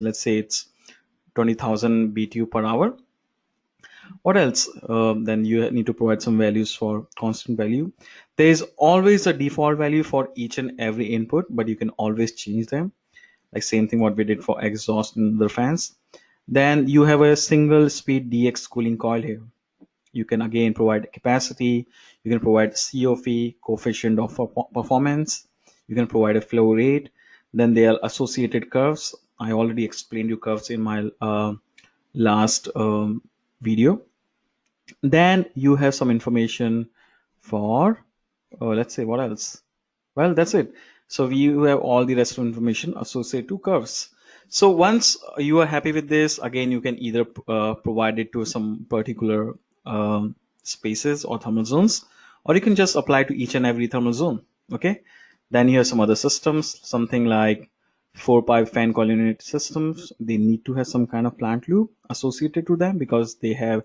let's say it's 20,000 BTU per hour. What else? Then you need to provide some values for constant value. There is always a default value for each and every input, but you can always change them. Like same thing what we did for exhaust and the fans. Then you have a single speed DX cooling coil here. You can again provide capacity. You can provide COP, coefficient of performance. You can provide a flow rate. Then there are associated curves. I already explained you curves in my last video. Then you have some information for, let's say, what else? Well, that's it. So you have all the rest of information associated to curves. So once you are happy with this, again, you can either provide it to some particular spaces or thermal zones, or you can just apply to each and every thermal zone. Okay. Then you have some other systems, something like 4-pipe fan coil unit systems. They need to have some kind of plant loop associated to them because they have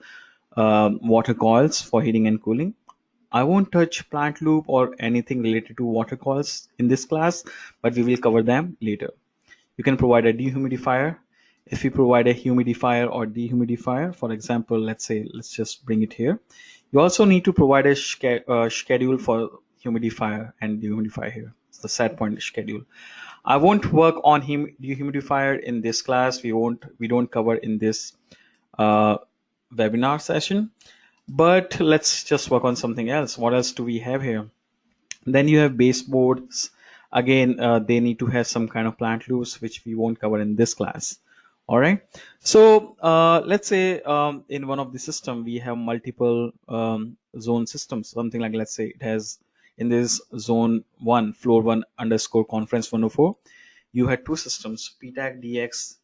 water coils for heating and cooling. I won't touch plant loop or anything related to water coils in this class, but we will cover them later. You can provide a dehumidifier. If you provide a humidifier or dehumidifier, for example, let's just bring it here. You also need to provide a schedule for humidifier and dehumidifier here. It's the set point schedule. I won't work on dehumidifier in this class. We don't cover in this uh, webinar session. But let's just work on something else. What else do we have here? Then you have baseboards. Again, they need to have some kind of plant loops, which we won't cover in this class. All right. So let's say in one of the system, we have multiple zone systems. Something like, let's say it has in this zone 1, floor 1 underscore conference 104, you had two systems, PTAC DX